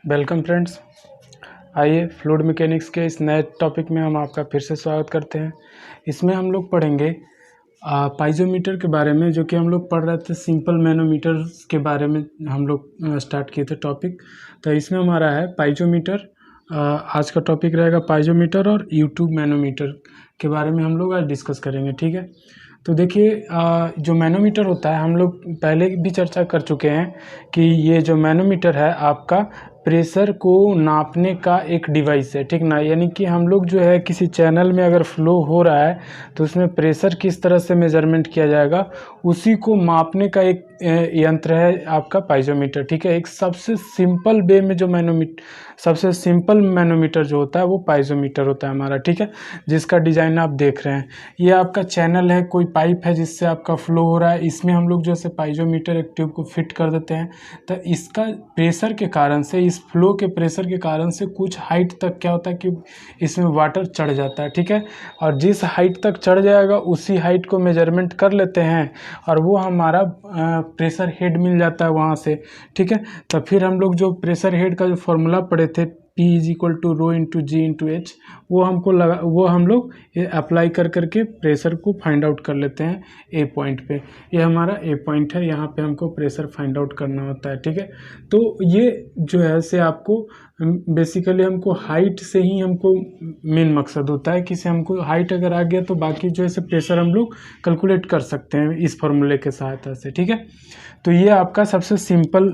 Welcome friends. आइए fluid mechanics के इस नए टॉपिक में हम आपका फिर से स्वागत करते हैं। इसमें हम लोग पढ़ेंगे पाइजोमीटर के बारे में, जो कि हम लोग पढ़ रहे थे सिंपल मैनोमीटर के बारे में हम लोग स्टार्ट किए थे टॉपिक। तो इसमें हमारा है पाइजोमीटर। आज का टॉपिक रहेगा पाइजोमीटर और यूट्यूब मैनोमीटर के बारे में हम लोग आज डिस्कस करेंगे। ठीक है, तो देखिए जो मैनोमीटर होता है हम लोग पहले भी चर्चा कर चुके हैं कि ये जो मैनोमीटर है आपका प्रेशर को नापने का एक डिवाइस है, ठीक ना। यानी कि हम लोग जो है किसी चैनल में अगर फ्लो हो रहा है तो उसमें प्रेशर किस तरह से मेजरमेंट किया जाएगा उसी को मापने का एक यंत्र है आपका पाइजोमीटर। ठीक है, एक सबसे सिंपल वे में जो सबसे सिंपल मैनोमीटर जो होता है वो पाइजोमीटर होता है हमारा। ठीक है, जिसका डिज़ाइन आप देख रहे हैं, ये आपका चैनल है, कोई पाइप है जिससे आपका फ्लो हो रहा है। इसमें हम लोग जैसे पाइजोमीटर एक ट्यूब को फिट कर देते हैं, तो इसका प्रेशर के कारण से, इस फ्लो के प्रेशर के कारण से कुछ हाइट तक क्या होता है कि इसमें वाटर चढ़ जाता है। ठीक है, और जिस हाइट तक चढ़ जाएगा उसी हाइट को मेजरमेंट कर लेते हैं और वो हमारा प्रेशर हेड मिल जाता है वहाँ से। ठीक है, तो फिर हम लोग जो प्रेशर हेड का जो फॉर्मूला पढ़े थे P = ρ × G × H, वो हम लोग अप्लाई कर करके प्रेशर को फाइंड आउट कर लेते हैं ए पॉइंट पे। ये हमारा ए पॉइंट है, यहाँ पे हमको प्रेशर फाइंड आउट करना होता है। ठीक है, तो ये जो है से आपको बेसिकली हमको हाइट से ही हमको मेन मकसद होता है कि से हमको हाइट अगर आ गया तो बाकी जो है प्रेशर हम लोग कैलकुलेट कर सकते हैं इस फॉर्मूले के सहायता से। ठीक है, तो ये आपका सबसे सिंपल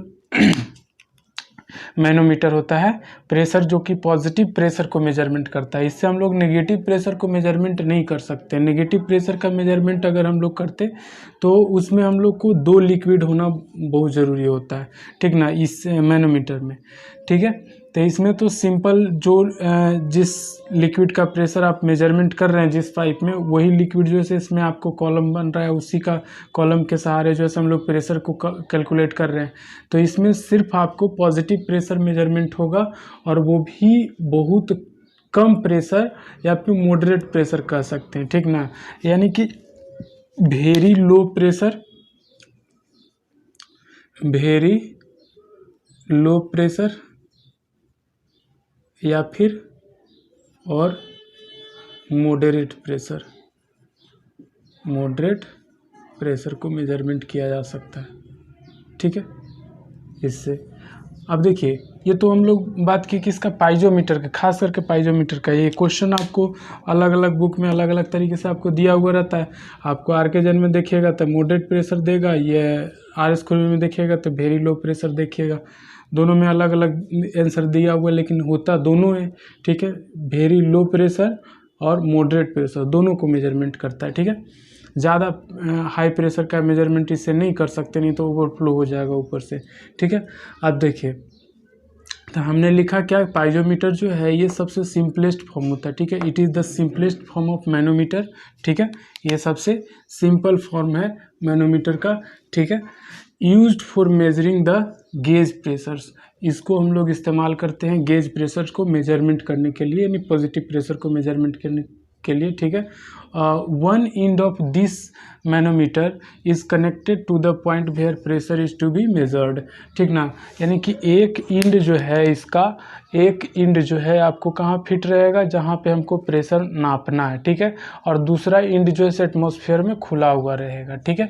मैनोमीटर होता है प्रेशर, जो कि पॉजिटिव प्रेशर को मेजरमेंट करता है। इससे हम लोग नेगेटिव प्रेशर को मेजरमेंट नहीं कर सकते। नेगेटिव प्रेशर का मेजरमेंट अगर हम लोग करते तो उसमें हम लोग को 2 लिक्विड होना बहुत ज़रूरी होता है, ठीक ना, इस मैनोमीटर में। ठीक है, तो इसमें तो सिंपल जो जिस लिक्विड का प्रेशर आप मेजरमेंट कर रहे हैं जिस पाइप में, वही लिक्विड जो है इसमें आपको कॉलम बन रहा है, उसी का कॉलम के सहारे जो है हम लोग प्रेशर को कैलकुलेट कर रहे हैं। तो इसमें सिर्फ आपको पॉजिटिव प्रेशर मेजरमेंट होगा, और वो भी बहुत कम प्रेशर या फिर मॉडरेट प्रेशर कह सकते हैं, ठीक ना। यानी कि very low pressure, very low pressure या फिर और मॉडरेट प्रेशर को मेजरमेंट किया जा सकता है। ठीक है, इससे अब देखिए, ये तो हम लोग बात की किसका, पाइजोमीटर का, खास करके पाइजोमीटर का। ये क्वेश्चन आपको अलग अलग बुक में अलग अलग तरीके से आपको दिया हुआ रहता है। आपको आरकेजन में देखिएगा तो मॉडरेट प्रेशर देगा, ये आरएस खुरमी में देखिएगा तो वेरी लो प्रेशर देखिएगा। दोनों में अलग अलग आंसर दिया हुआ है, लेकिन होता दोनों है। ठीक है, वेरी लो प्रेशर और मॉडरेट प्रेशर दोनों को मेजरमेंट करता है। ठीक है, ज़्यादा हाई प्रेशर का मेजरमेंट इससे नहीं कर सकते, नहीं तो ओवरफ्लो हो जाएगा ऊपर से। ठीक है, अब देखिए, तो हमने लिखा क्या, पाइजोमीटर जो है ये सबसे सिंपलेस्ट फॉर्म होता है। ठीक है, it is the simplest form of manometer. ठीक है, ये सबसे सिंपल फॉर्म है मैनोमीटर का। ठीक है, used for measuring the gauge pressures, इसको हम लोग इस्तेमाल करते हैं गेज प्रेशर को मेजरमेंट करने के लिए, यानी पॉजिटिव प्रेशर को मेजरमेंट करने के लिए। ठीक है, one end of this manometer is connected to the point where pressure is to be measured. ठीक ना, यानी कि एक इंड जो है इसका, एक इंड जो है आपको कहाँ फिट रहेगा, जहाँ पे हमको प्रेशर नापना है। ठीक है, और दूसरा इंड जो है एटमॉस्फेयर में खुला हुआ रहेगा। ठीक है,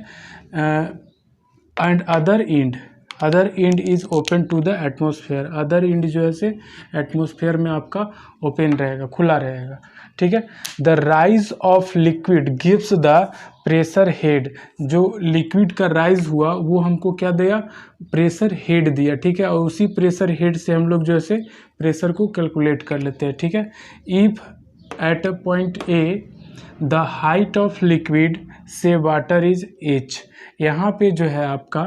and other end is open to the atmosphere, other end जो है से एटमॉस्फेयर में आपका ओपन रहेगा, खुला रहेगा। ठीक है, the rise of liquid gives the pressure head, जो लिक्विड का राइज हुआ वो हमको क्या दिया, प्रेशर हेड दिया। ठीक है, और उसी प्रेशर हेड से हम लोग जो है प्रेशर को कैलकुलेट कर लेते हैं। ठीक है, if at a point A the height of liquid से वाटर इज h, यहाँ पे जो है आपका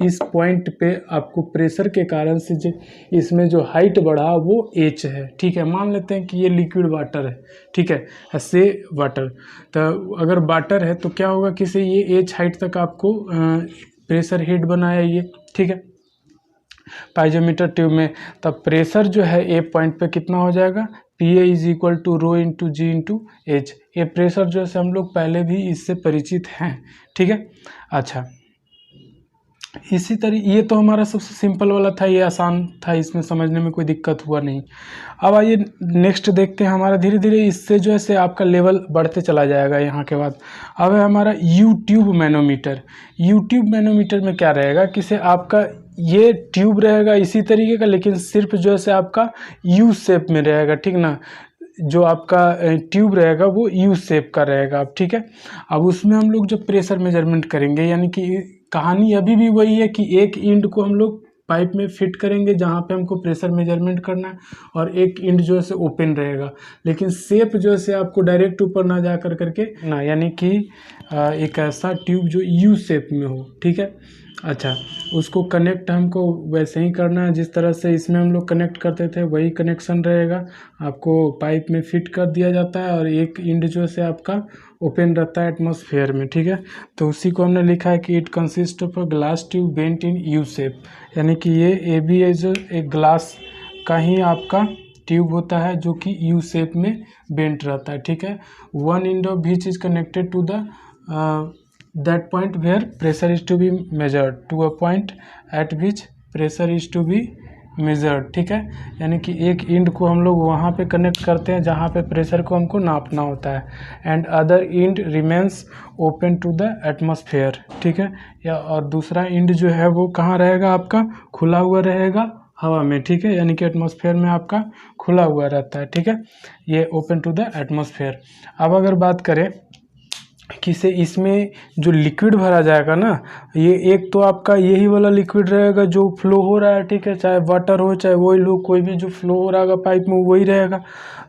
इस पॉइंट पे आपको प्रेशर के कारण से जो इसमें जो हाइट बढ़ा वो h है। ठीक है, मान लेते हैं कि ये लिक्विड वाटर है। ठीक है, ऐसे वाटर, तो अगर वाटर है तो क्या होगा कि से ये h हाइट तक आपको प्रेशर हेड बनाया ये। ठीक है, पाइजोमीटर ट्यूब में, तब प्रेशर जो है ए पॉइंट पे कितना हो जाएगा, PA = ρ × G × H। ये प्रेशर जो है हम लोग पहले भी इससे परिचित हैं। ठीक है, अच्छा, इसी तरह ये तो हमारा सबसे सिंपल वाला था, ये आसान था, इसमें समझने में कोई दिक्कत हुआ नहीं। अब आइए नेक्स्ट देखते हैं, हमारा धीरे धीरे इससे जो है से आपका लेवल बढ़ते चला जाएगा यहाँ के बाद। अब है हमारा यूट्यूब मैनोमीटर। यूट्यूब मैनोमीटर में क्या रहेगा कि से आपका ये ट्यूब रहेगा इसी तरीके का, लेकिन सिर्फ जो है से आपका यू शेप में रहेगा, ठीक ना। जो आपका ट्यूब रहेगा वो यू शेप का रहेगा, अब ठीक है। अब उसमें हम लोग जब प्रेशर मेजरमेंट करेंगे, यानी कि कहानी अभी भी वही है कि एक इंड को हम लोग पाइप में फिट करेंगे जहाँ पे हमको प्रेशर मेजरमेंट करना है, और एक इंड जो है से ओपन रहेगा, लेकिन शेप जो है से आपको डायरेक्ट ऊपर ना जा कर करके ना, यानी कि एक ऐसा ट्यूब जो यू शेप में हो, ठीक है। अच्छा, उसको कनेक्ट हमको वैसे ही करना है जिस तरह से इसमें हम लोग कनेक्ट करते थे, वही कनेक्शन रहेगा। आपको पाइप में फिट कर दिया जाता है और एक इंड जो से आपका ओपन रहता है एटमॉस्फेयर में, ठीक है। तो उसी को हमने लिखा है कि it consist of a glass tube bent in U shape, यानी कि ये भी है जो एक ग्लास का ही आपका ट्यूब होता है जो कि यू शेप में बेंट रहता है, ठीक है। One end of which is connected to the that point where pressure is to be measured to a point at which pressure is to be measured, ठीक है। यानी कि एक इंड को हम लोग वहाँ पे कनेक्ट करते हैं जहाँ पे प्रेशर को हमको नापना होता है, and other end remains open to the atmosphere, ठीक है। या और दूसरा इंड जो है वो कहाँ रहेगा, आपका खुला हुआ रहेगा हवा में, ठीक है, यानी कि एटमॉस्फेयर में आपका खुला हुआ रहता है, ठीक है। ये ओपन टू द एटमॉस्फेयर। अब अगर बात करें कि से इसमें जो लिक्विड भरा जाएगा ना, ये एक तो आपका यही वाला लिक्विड रहेगा जो फ्लो हो रहा है, ठीक है, चाहे वाटर हो चाहे ऑयल हो, कोई भी जो फ्लो हो रहा है पाइप में वही रहेगा।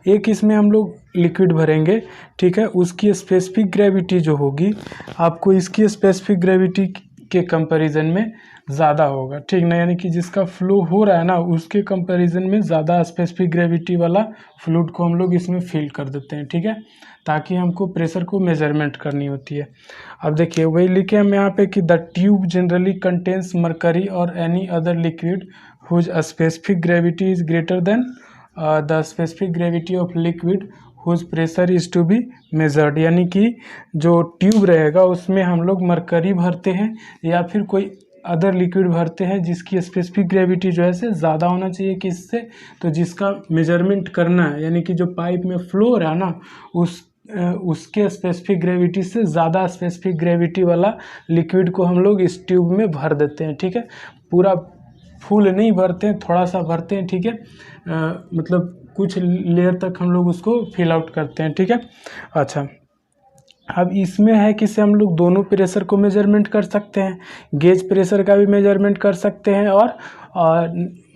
एक इसमें हम लोग लिक्विड भरेंगे, ठीक है, उसकी स्पेसिफिक ग्रेविटी जो होगी आपको इसकी स्पेसिफिक ग्रेविटी के कंपैरिजन में ज़्यादा होगा, ठीक ना। यानी कि जिसका फ्लो हो रहा है ना उसके कंपैरिजन में ज़्यादा स्पेसिफिक ग्रेविटी वाला फ्लूइड को हम लोग इसमें फिल कर देते हैं, ठीक है, ताकि हमको प्रेशर को मेजरमेंट करनी होती है। अब देखिए वही लिखे हम यहाँ पे कि the tube generally contains mercury और any other liquid whose specific gravity is greater than the specific gravity of liquid whose pressure is to be measured. यानी कि जो ट्यूब रहेगा उसमें हम लोग मरकरी भरते हैं या फिर कोई अदर लिक्विड भरते हैं जिसकी स्पेसिफिक ग्रेविटी जो है से ज़्यादा होना चाहिए किससे, तो जिसका मेजरमेंट करना है, यानी कि जो पाइप में फ्लो हो रहा है ना उसके स्पेसिफिक ग्रेविटी से ज़्यादा स्पेसिफिक ग्रेविटी वाला लिक्विड को हम लोग इस ट्यूब में भर देते हैं, ठीक है। पूरा फुल नहीं भरते हैं, थोड़ा सा भरते हैं, ठीक है, मतलब कुछ लेयर तक हम लोग उसको फिल आउट करते हैं, ठीक है। अच्छा, अब इसमें है कि से हम लोग दोनों प्रेशर को मेजरमेंट कर सकते हैं, गेज प्रेशर का भी मेजरमेंट कर सकते हैं और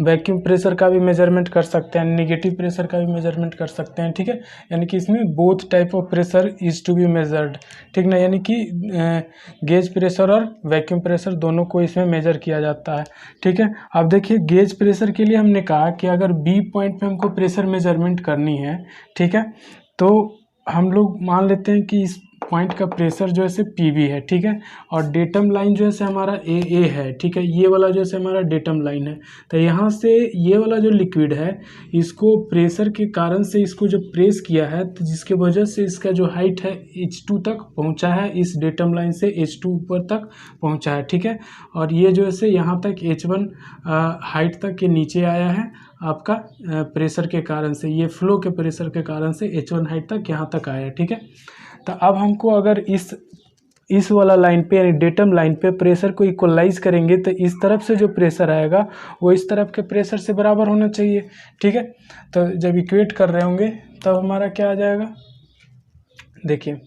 वैक्यूम प्रेशर का भी मेजरमेंट कर सकते हैं, नेगेटिव प्रेशर का भी मेजरमेंट कर सकते हैं, ठीक है। यानी कि इसमें both type of pressure is to be measured, ठीक ना। यानी कि गेज प्रेशर और वैक्यूम प्रेशर दोनों को इसमें मेजर किया जाता है, ठीक है। अब देखिए गेज प्रेशर के लिए हमने कहा कि अगर बी पॉइंट पे हमको प्रेशर मेजरमेंट करनी है, ठीक है, तो हम लोग मान लेते हैं कि इस पॉइंट का प्रेशर जो है से पीवी है, ठीक है, और डेटम लाइन जो है से हमारा ए है, ठीक है, ये वाला जो है से हमारा डेटम लाइन है। तो यहाँ से ये वाला जो लिक्विड है इसको प्रेशर के कारण से इसको जब प्रेस किया है तो जिसके वजह से इसका जो हाइट है H2 तक पहुँचा है, इस डेटम लाइन से H2 ऊपर तक पहुँचा है, ठीक है। और ये जो है से यहाँ तक H1 हाइट तक के नीचे आया है आपका प्रेशर के कारण से, ये फ्लो के प्रेशर के कारण से H1 हाइट तक यहाँ तक आया, ठीक है। तो अब हमको अगर इस वाला लाइन पे यानी डेटम लाइन पे प्रेशर को इक्वलाइज करेंगे तो इस तरफ से जो प्रेशर आएगा वो इस तरफ के प्रेशर से बराबर होना चाहिए, ठीक है। तो जब इक्वेट कर रहे होंगे तब हमारा क्या आ जाएगा, देखिए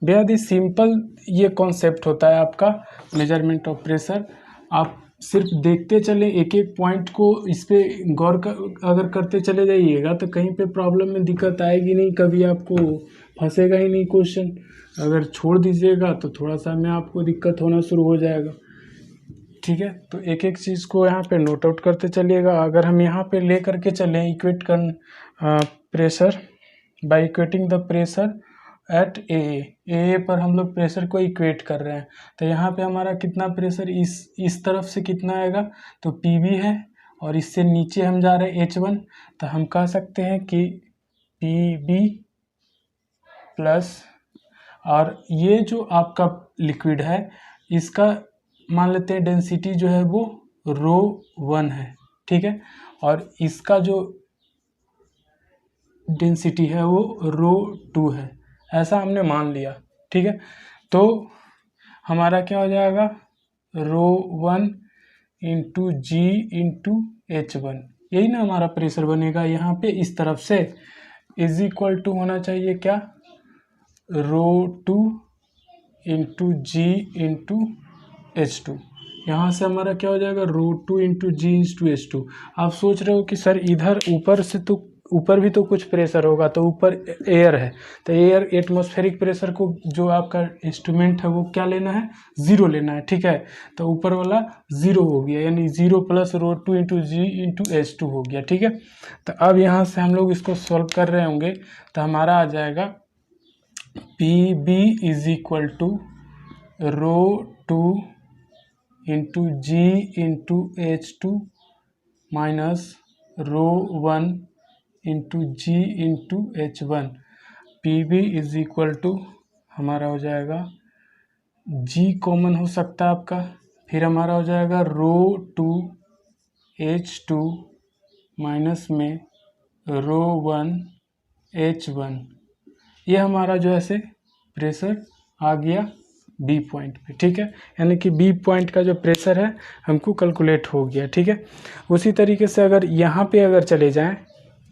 बेहद ही सिंपल ये कॉन्सेप्ट होता है आपका मेजरमेंट ऑफ प्रेशर। आप सिर्फ देखते चले एक एक पॉइंट को, इस पर गौर अगर करते चले जाइएगा तो कहीं पे प्रॉब्लम में दिक्कत आएगी नहीं, कभी आपको फंसेगा ही नहीं क्वेश्चन। अगर छोड़ दीजिएगा तो थोड़ा सा में आपको दिक्कत होना शुरू हो जाएगा, ठीक है। तो एक एक चीज़ को यहाँ पे नोट आउट करते चलिएगा। अगर हम यहाँ पे ले करके चलें इक्वेट कर pressure by equating the pressure at A पर हम लोग प्रेशर को इक्वेट कर रहे हैं, तो यहाँ पे हमारा कितना प्रेशर इस तरफ से कितना आएगा, तो पीवी है और इससे नीचे हम जा रहे हैं H1, तो हम कह सकते हैं कि PB प्लस, और ये जो आपका लिक्विड है इसका मान लेते हैं डेंसिटी जो है वो ρ1 है, ठीक है, और इसका जो डेंसिटी है वो ρ2 है, ऐसा हमने मान लिया, ठीक है। तो हमारा क्या हो जाएगा, ρ1 इंटू जी इंटू H1, यही ना हमारा प्रेशर बनेगा यहाँ पे इस तरफ से, इज इक्वल टू होना चाहिए क्या, ρ2 इंटू जी इंटू H2। यहाँ से हमारा क्या हो जाएगा, ρ2 इंटू जी इंटू H2। आप सोच रहे हो कि सर इधर ऊपर से तो ऊपर भी तो कुछ प्रेशर होगा, तो ऊपर एयर है, तो एयर एटमॉस्फेरिक प्रेशर को जो आपका इंस्ट्रूमेंट है वो क्या लेना है, ज़ीरो लेना है, ठीक है। तो ऊपर वाला ज़ीरो हो गया, यानी 0 plus ρ2 into G into H2 हो गया, ठीक है। तो अब यहाँ से हम लोग इसको सॉल्व कर रहे होंगे, तो हमारा आ जाएगा PB is equal to ρ2 into G into H2 minus ρ1 into G into H1। PB is equal to हमारा हो जाएगा, G कॉमन हो सकता है आपका, फिर हमारा हो जाएगा ρ2 H2 माइनस में ρ1 H1। ये हमारा जो है से प्रेशर आ गया B पॉइंट पे, ठीक है, यानी कि B पॉइंट का जो प्रेशर है हमको कैलकुलेट हो गया, ठीक है। उसी तरीके से अगर यहाँ पे अगर चले जाएं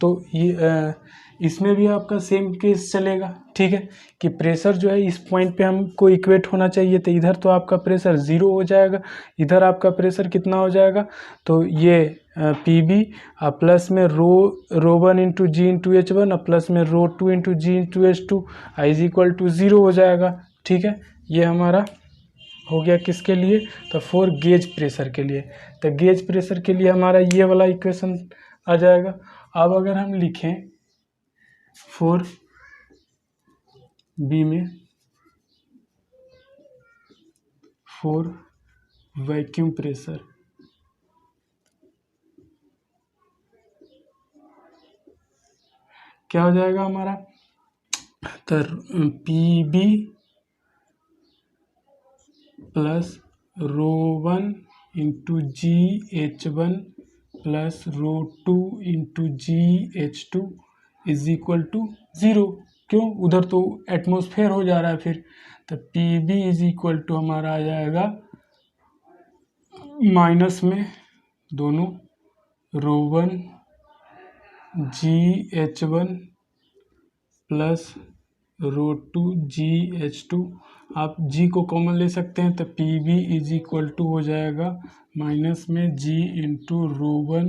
तो ये इसमें भी आपका सेम केस चलेगा, ठीक है, कि प्रेशर जो है इस पॉइंट पे हमको इक्वेट होना चाहिए, तो इधर तो आपका प्रेशर 0 हो जाएगा, इधर आपका प्रेशर कितना हो जाएगा, तो ये PB प्लस में ρ1 इंटू जी इंटू H1 और प्लस में ρ2 into G into H2 is equal to 0 हो जाएगा, ठीक है। ये हमारा हो गया किसके लिए, तो फॉर गेज प्रेशर के लिए। तो गेज प्रेशर के लिए हमारा ये वाला इक्वेशन आ जाएगा। अब अगर हम लिखें फॉर बी में, फॉर वैक्यूम प्रेशर, क्या हो जाएगा हमारा, तो PB plus ρ1 into G H1 plus ρ2 into G H2 is equal to 0। क्यों, उधर तो एटमॉस्फेयर हो जा रहा है फिर, तो PB इज इक्वल टू हमारा आ जाएगा माइनस में दोनों ρ1 जी H1 प्लस ρ2 जी H2। आप G को कॉमन ले सकते हैं, तो PB इज इक्वल टू हो जाएगा माइनस में G into ρ1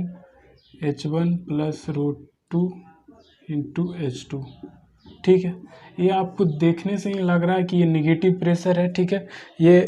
H1 plus ρ2 into H2, ठीक है। ये आपको देखने से ही लग रहा है कि ये नेगेटिव प्रेशर है, ठीक है। ये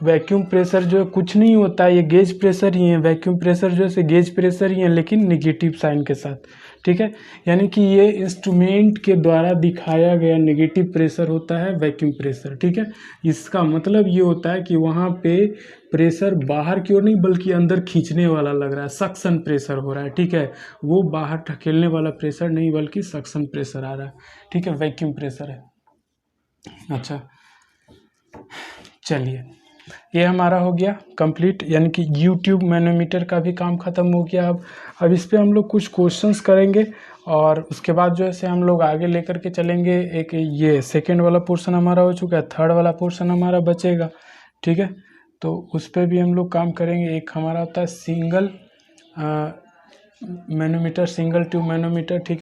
वैक्यूम प्रेशर जो है कुछ नहीं होता है, ये गेज प्रेशर ही है, वैक्यूम प्रेशर जो है गेज प्रेशर ही है, लेकिन नेगेटिव साइन के साथ, ठीक है। यानी कि ये इंस्ट्रूमेंट के द्वारा दिखाया गया नेगेटिव प्रेशर होता है वैक्यूम प्रेशर, ठीक है। इसका मतलब ये होता है कि वहाँ पे प्रेशर बाहर की ओर नहीं बल्कि अंदर खींचने वाला लग रहा है, सक्शन प्रेशर हो रहा है, ठीक है। वो बाहर ढकेलने वाला प्रेशर नहीं बल्कि सक्शन प्रेशर आ रहा है, ठीक है, वैक्यूम प्रेशर है। अच्छा, चलिए, ये हमारा हो गया कंप्लीट, यानी कि यूट्यूब मैनोमीटर का भी काम ख़त्म हो गया। अब इस पे हम लोग कुछ क्वेश्चंस करेंगे और उसके बाद जो है हम लोग आगे लेकर के चलेंगे। एक ये सेकंड वाला पोर्शन हमारा हो चुका है, थर्ड वाला पोर्शन हमारा बचेगा, ठीक है। तो उस पर भी हम लोग काम करेंगे। एक हमारा होता है single manometer, single tube manometer, ठीक